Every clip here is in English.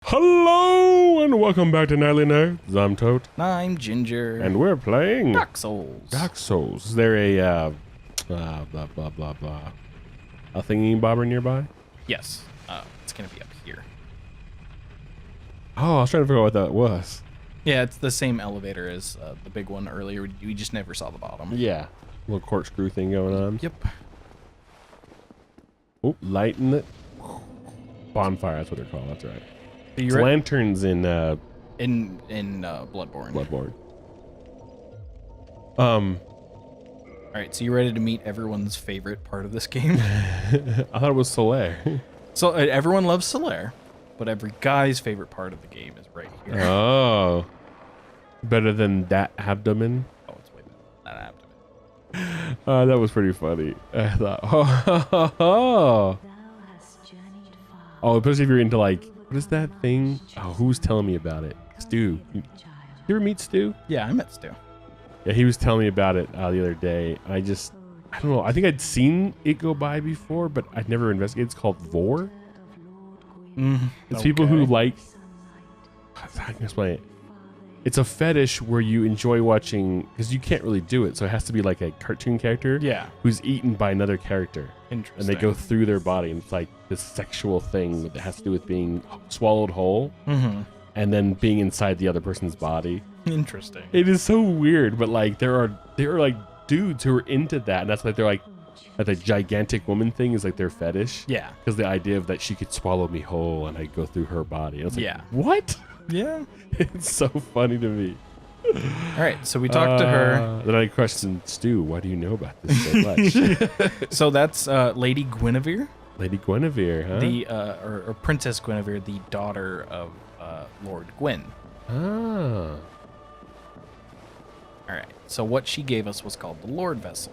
Hello and welcome back to Nightly Nerds. I'm Tote. I'm Ginger. And we're playing Dark Souls. Dark Souls. Is there a blah blah blah blah a thingy bobber nearby? Yes. It's gonna be up here. Oh, I was trying to figure out what that was. Yeah, it's the same elevator as the big one earlier. We just never saw the bottom. Yeah. Little corkscrew thing going on. Yep. Oh, lighting it. Bonfire, that's what they're called. That's right. Are you It's ready? lanterns in Bloodborne. Bloodborne. All right, so you ready to meet everyone's favorite part of this game? I thought it was Solaire. So everyone loves Solaire, but every guy's favorite part of the game is right here. Oh. Better than that abdomen. Oh, it's way better than that abdomen. That was pretty funny. I thought, oh, especially if you're into like, what is that thing? Oh, who's telling me about it? Stu. You ever meet Stu? Yeah, I met Stu. Yeah, he was telling me about it the other day. I don't know. I think I'd seen it go by before, but I'd never investigated. It's called Vor. It's people who like, I can explain it. It's a fetish where you enjoy watching, because you can't really do it, so it has to be like a cartoon character who's eaten by another character. Interesting. And they go through their body, and it's like this sexual thing that has to do with being swallowed whole and then being inside the other person's body. Interesting. It is so weird, but like there are like dudes who are into that, and that's like they're like that the gigantic woman thing is like their fetish. Yeah. Because the idea of that she could swallow me whole and I go through her body. And it's like, Yeah. what? Yeah. It's so funny to me. All right, so we talked to her. Then I questioned Stu, why do you know about this so much? So that's Lady Guinevere. Lady Guinevere, huh? The or Princess Guinevere, the daughter of Lord Gwyn. Ah. All right. So what she gave us was called the Lord Vessel,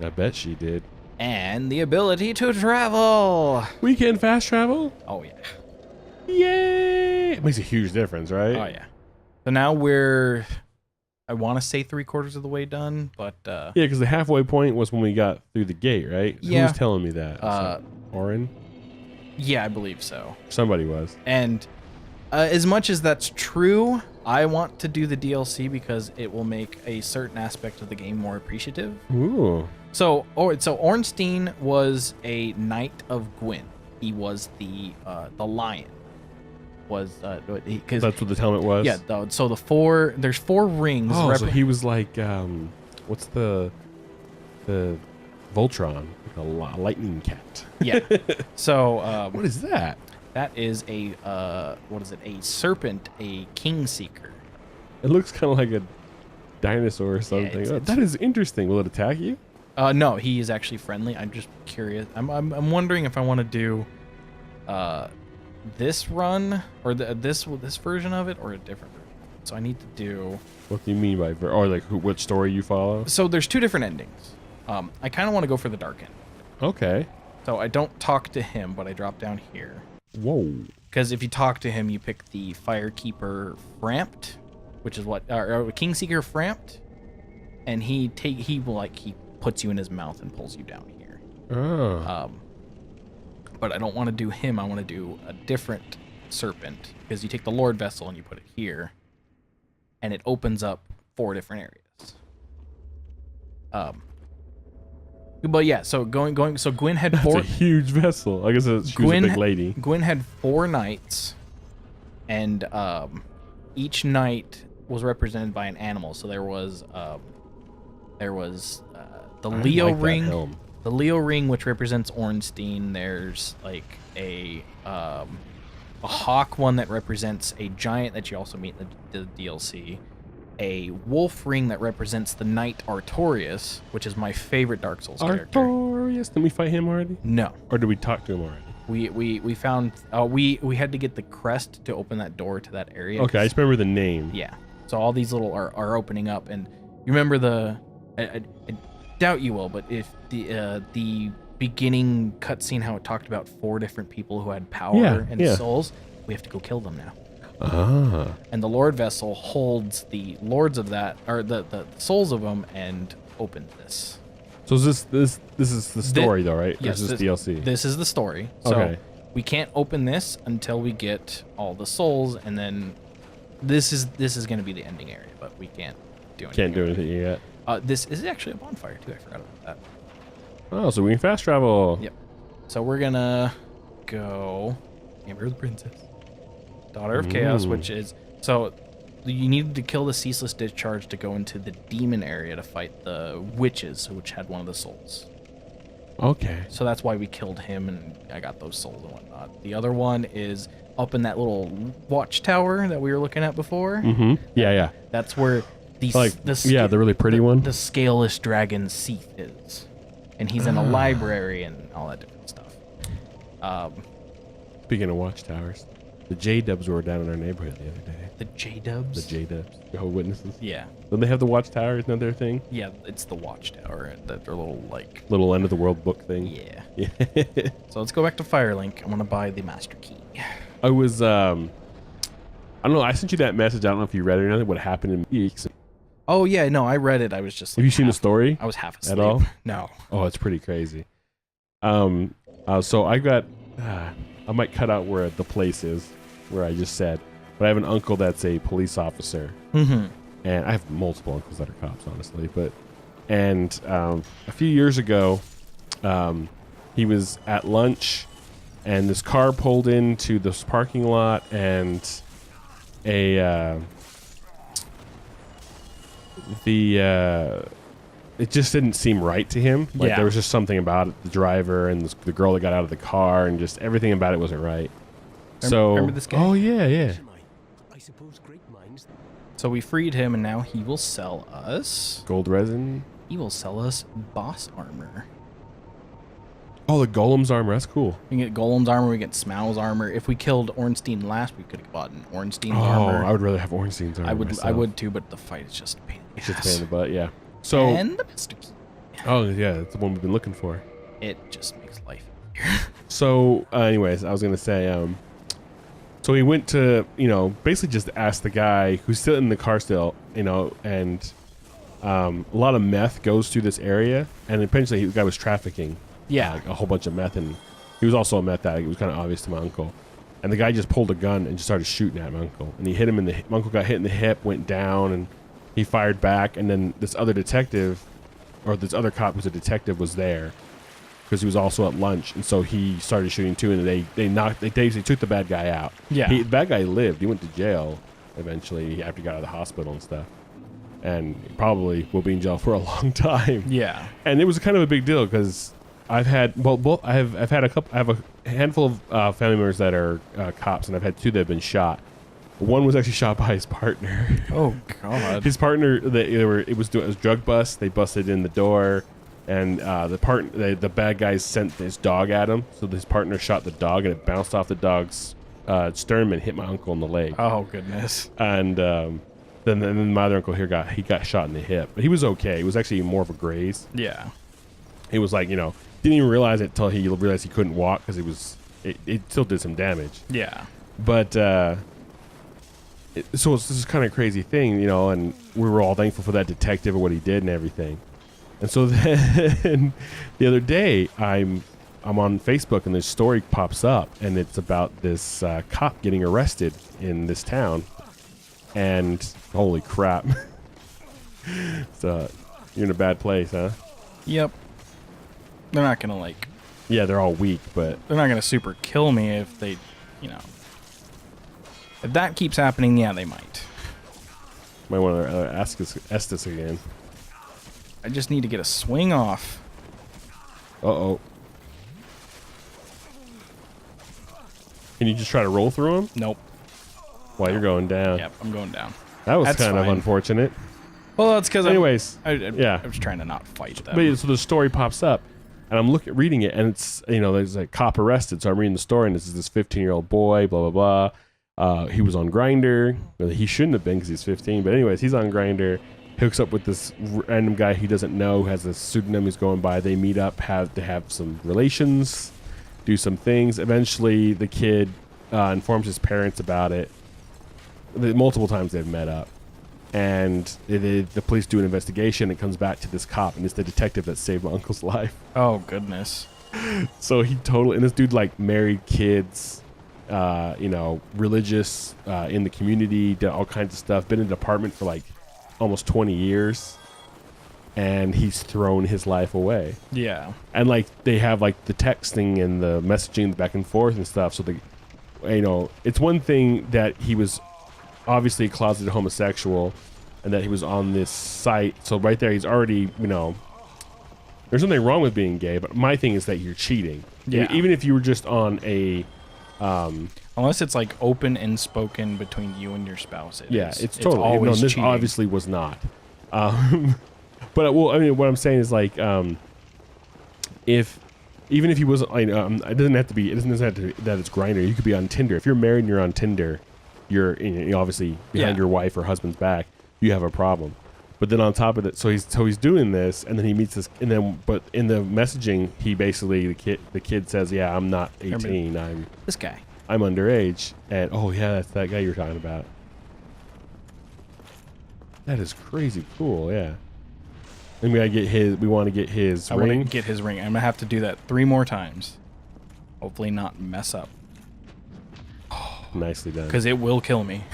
I bet she did. and the ability to travel. We can fast travel? Oh yeah. Yay! It makes a huge difference, right? Oh yeah. So now I want to say 3/4 of the way done, but Yeah, because the halfway point was when we got through the gate, right? Yeah. Who's telling me that? Orin? yeah, I believe so. Somebody was. And as much as that's true, I want to do the DLC because it will make a certain aspect of the game more appreciative. Ooh. So Ornstein was a knight of Gwyn. He was the lion. Was because That's what the helmet was? yeah. So there's four rings. Oh, so he was like, what's the Voltron? Like a lightning cat. Yeah. So What is that? that is a what is it? A serpent, a king seeker. It looks kind of like a dinosaur or something. it's- That is interesting. Will it attack you? No, he is actually friendly. I'm just curious. I'm wondering if I want to do this run or this version of it or a different version. So I need to do. What do you mean by or like which story you follow? So there's two different endings. I kind of want to go for the dark end. Okay. So I don't talk to him, but I drop down here. Whoa. Because if you talk to him, you pick the Firekeeper Framped, which is what or Kingseeker Framped, and he puts you in his mouth and pulls you down here. Oh. But I don't want to do him. I want to do a different serpent because you take the Lord Vessel and you put it here, and it opens up 4 different areas. But yeah, so going. So Gwyn had That's 4. a huge vessel. I guess she was a big lady. Gwyn had 4 knights, and each knight was represented by an animal. So there was the Leo like that ring. helm. The Leo ring, which represents Ornstein. There's like a hawk one that represents a giant that you also meet in the DLC. A wolf ring that represents the knight Artorias, which is my favorite Dark Souls character. Artorias. Didn't we fight him already? No, Or did we talk to him already? we found we had to get the crest to open that door to that area. Okay, I just remember the name. Yeah. So all these little are opening up, and you remember I doubt you will, but if the beginning cutscene how it talked about 4 different people who had power and souls, we have to go kill them now. Ah. And the Lord vessel holds the lords of that, or the souls of them, and opens this. So is this is the story though, right? Yes, this is DLC. This is the story. So Okay. we can't open this until we get all the souls, and then this is going to be the ending area, but we can't do anything. Can't do anything yet. This is actually a bonfire too. I forgot about that. Oh, so we can fast travel. Yep. So we're gonna go Amber the Princess, Daughter of Chaos, which is so you need to kill the Ceaseless Discharge to go into the demon area to fight the witches, which had one of the souls. Okay. So that's why we killed him, and I got those souls and whatnot. The other one is up in that little watchtower that we were looking at before. Mm-hmm. Yeah. That's where the the really pretty one. The scaleless dragon Seath is, and he's in a library and all that different stuff. Speaking of watchtowers, the J-Dubs were down in our neighborhood the other day. The J-Dubs? The J-Dubs. Jehovah's Witnesses. Yeah. Don't they have the watchtower? Isn't that their thing? Yeah, it's the watchtower. That their little, like... Little end of the world book thing. Yeah. So let's go back to Firelink. I'm going to buy the master key. I was, I don't know. I sent you that message. I don't know if you read it or not. What happened in weeks. Oh, yeah. No, I read it. I was just like... Have you seen the story? I was half asleep. At all? No. Oh, it's pretty crazy. So I got... I might cut out where the place is, where I just said. But I have an uncle that's a police officer. Mm-hmm. And I have multiple uncles that are cops, honestly. And a few years ago, he was at lunch, and this car pulled into this parking lot, and it just didn't seem right to him. Like there was just something about it, the driver and the girl that got out of the car, and just everything about it wasn't right. Remember this guy? Oh yeah. So we freed him, and now he will sell us... Gold resin? He will sell us boss armor. Oh, the Golem's armor. That's cool. We can get Golem's armor, we get Smau's armor. If we killed Ornstein last, we could have bought an Ornstein's armor. I would rather have Ornstein's armor I would too, but the fight is just a pain in the It's just a ass. pain in the butt, yeah. So, And the master key. Oh, yeah, that's the one we've been looking for. It just makes life easier. So, anyways, I was going to say, so he went to, basically just asked the guy who's still in the car still, and a lot of meth goes through this area, and eventually the guy was trafficking like a whole bunch of meth, and he was also a meth addict. It was kind of obvious to my uncle. And the guy just pulled a gun and just started shooting at my uncle. And he hit him in the hip. My uncle got hit in the hip, went down, and he fired back. And then this other detective, or this other cop who's a detective, was there because he was also at lunch. And so he started shooting too, and they basically took the bad guy out. Yeah. The bad guy lived. He went to jail eventually after he got out of the hospital and stuff. And probably will be in jail for a long time. Yeah. And it was kind of a big deal because I've had I have a handful of family members that are cops, and I've had two that have been shot. One was actually shot by his partner. Oh God. His partner, it was drug bust. They busted in the door, and the bad guys sent his dog at him. So his partner shot the dog, and it bounced off the dog's sternum and hit my uncle in the leg. Oh goodness. And then my other uncle here got shot in the hip, but he was okay. It was actually more of a graze. Yeah. He was like, didn't even realize it until he realized he couldn't walk because it still did some damage. Yeah. But so it's this kind of crazy thing, and we were all thankful for that detective and what he did and everything. And so then the other day, I'm on Facebook and this story pops up, and it's about this cop getting arrested in this town. And holy crap. So you're in a bad place, huh? Yep. They're not gonna Yeah, they're all weak, but they're not gonna super kill me if they, if that keeps happening, yeah, they might. might want to ask this again. I just need to get a swing off. Uh-oh. Can you just try to roll through them? Nope. While you're going down. Yep, I'm going down. That was That's kind of fine. unfortunate. Well, that's because Anyways, I yeah. was trying to not fight them. But so the story pops up, and I'm reading it, and it's, there's a cop arrested. So I'm reading the story, and this is this 15-year-old boy, blah, blah, blah. He was on Grindr. He shouldn't have been because he's 15. But anyways, he's on Grindr. Hooks up with this random guy he doesn't know, has a pseudonym he's going by. They meet up, have some relations, do some things. Eventually, the kid informs his parents about it. multiple times they've met up. And the police do an investigation. It comes back to this cop, and it's the detective that saved my uncle's life. Oh, goodness. So he totally, and this dude like married kids, religious, in the community, did all kinds of stuff, been in an apartment for like almost 20 years, and he's thrown his life away. Yeah. And like they have like the texting and the messaging back and forth and stuff. So it's one thing that he was obviously a closeted homosexual and that he was on this site. So right there, he's already, there's nothing wrong with being gay, but my thing is that you're cheating. Yeah. Even if you were just on a, unless it's like open and spoken between you and your spouse. It's totally, always this cheating. obviously was not. But what I'm saying is like, even if he wasn't, it doesn't have to be that it's Grindr. You could be on Tinder. If you're married and you're on Tinder, you're obviously behind your wife or husband's back. You have a problem. But then on top of it, so he's doing this, and then he meets this, but in the messaging, he basically the kid says, "Yeah, I'm not 18. I'm this guy. I'm underage." And that's that guy you're talking about. That is crazy cool. Yeah. And we want to get his ring. I want to get his ring. I'm gonna have to do that 3 more times. Hopefully not mess up. Nicely done. Because it will kill me.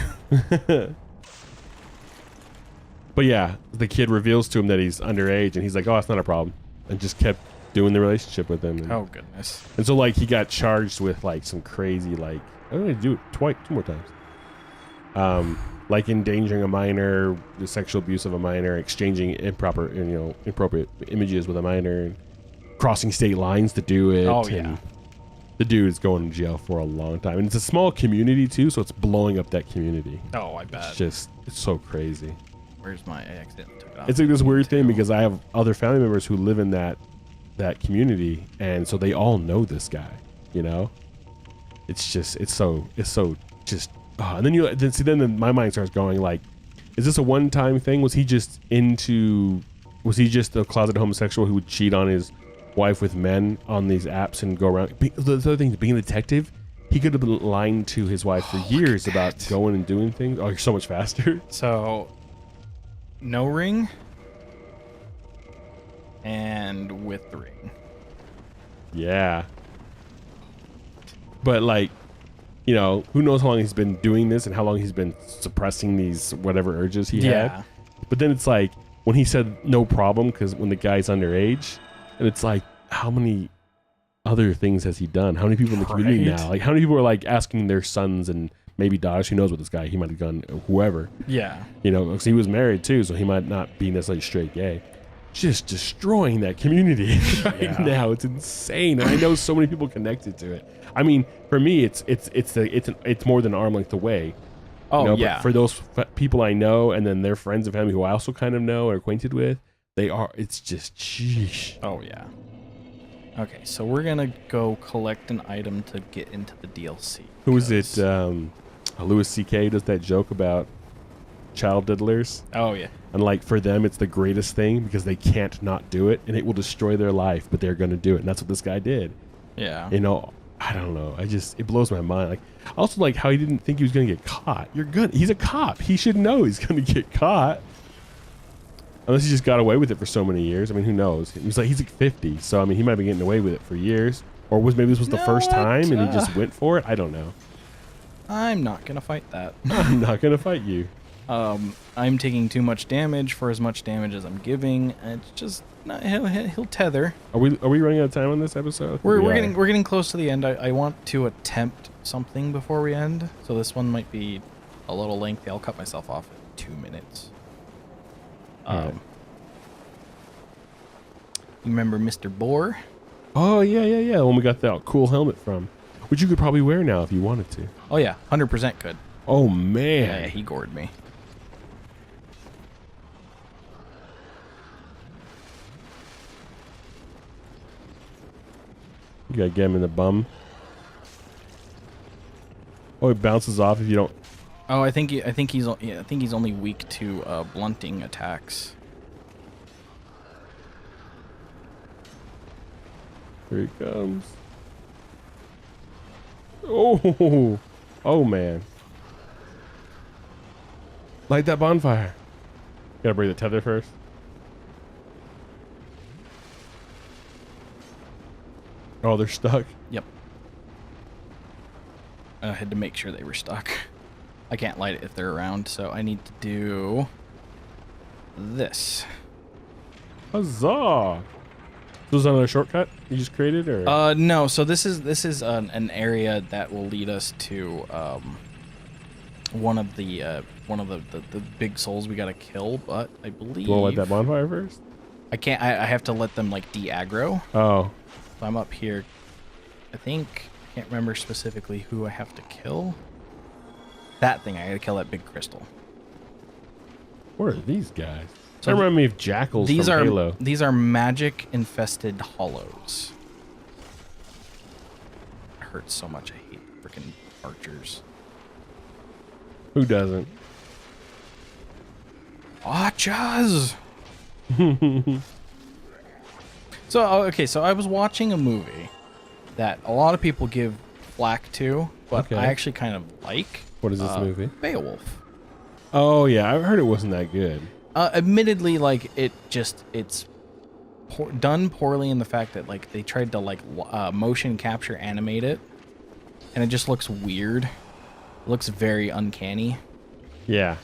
But yeah, the kid reveals to him that he's underage, and he's like, "Oh, it's not a problem," and just kept doing the relationship with him. Oh goodness. And so like he got charged with like some crazy like I'm gonna do it 2 more times. Like endangering a minor, the sexual abuse of a minor, exchanging inappropriate images with a minor, and crossing state lines to do it. Oh yeah. And the dude is going to jail for a long time, and it's a small community too, so it's blowing up that community. Oh, I bet. It's so crazy. Where's my exit? It's like this weird thing because I have other family members who live in that community, and so they all know this guy. It's so and then my mind starts going like, is this a one-time thing? Was he just a closeted homosexual who would cheat on his wife with men on these apps and go around? The other thing, being a detective, he could have been lying to his wife for years about going and doing things. Oh, you're so much faster. So, no ring, and with the ring. Yeah. But like, who knows how long he's been doing this and how long he's been suppressing these whatever urges he had. But then it's like when he said no problem because when the guy's underage, and it's like, how many other things has he done? How many people in the community now? Like, how many people are like asking their sons and maybe daughters? Who knows what this guy? He might have gone whoever. Yeah. Because he was married too, so he might not be necessarily straight gay. Just destroying that community right now. It's insane. And I know so many people connected to it. I mean, for me, it's more than an arm length away. Oh, yeah. But for those people I know, and then their friends and family who I also kind of know or acquainted with, it's just sheesh. Oh yeah. Okay, so we're gonna go collect an item to get into the DLC. Who is it? Louis C.K. does that joke about child diddlers. Oh yeah. And like for them, it's the greatest thing because they can't not do it, and it will destroy their life, but they're gonna do it, and that's what this guy did. Yeah. I don't know. It blows my mind. Like, also like how he didn't think he was gonna get caught. He's a cop. He should know he's gonna get caught. Unless he just got away with it for so many years. I mean, who knows? He's like 50, so I mean, he might be getting away with it for years, or maybe this was the first time and he just went for it. I don't know. I'm not gonna fight that. I'm not gonna fight you. I'm taking too much damage for as much damage as I'm giving. It's just not, he'll tether. Are we running out of time on this episode? We're getting close to the end. I want to attempt something before we end, so this one might be a little lengthy. I'll cut myself off at 2 minutes. Right. You remember Mr. Boar? Oh yeah. When we got that cool helmet from, which you could probably wear now if you wanted to. Oh yeah, 100% could. Oh man. Yeah, he gored me. You gotta get him in the bum. Oh, it bounces off if you don't. Oh, I think he's only weak to blunting attacks. Here he comes. Oh man. Light that bonfire. Gotta break the tether first. Oh, they're stuck. Yep. I had to make sure they were stuck. I can't light it if they're around, so I need to do this. Huzzah! So is that another shortcut you just created, or? No. So this is an area that will lead us to one of the big souls we gotta kill. But I believe. Do you want to light that bonfire first? I can't. I have to let them like de-aggro. Oh. So I'm up here. I can't remember specifically who I have to kill. That thing. I gotta kill that big crystal. What are these guys? So They remind me of jackals from Halo. These are magic infested hollows. It hurts so much. I hate freaking archers. Who doesn't? Archers. So okay, so I was watching a movie that a lot of people give flack to, but Okay. I actually kind of like. What is this movie? Beowulf. Oh yeah, I've heard it wasn't that good. Admittedly, like it's done poorly in the fact that like they tried to like motion capture animate it, and it just looks weird. It looks very uncanny. Yeah.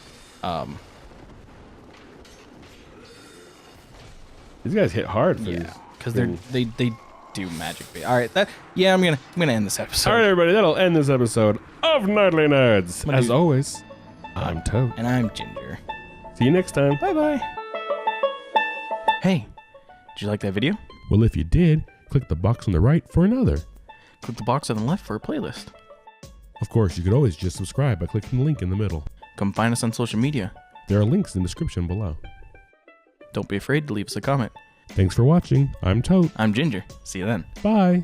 These guys hit hard for these. Because they do magic. All right, I'm gonna end this episode. All right, everybody, that'll end this episode of Nerdly Nerds. As always, I'm Tote. And I'm Ginger. See you next time. Bye bye. Hey, did you like that video? Well, if you did, click the box on the right for another. Click the box on the left for a playlist. Of course, you could always just subscribe by clicking the link in the middle. Come find us on social media. There are links in the description below. Don't be afraid to leave us a comment. Thanks for watching. I'm Tote. I'm Ginger. See you then. Bye.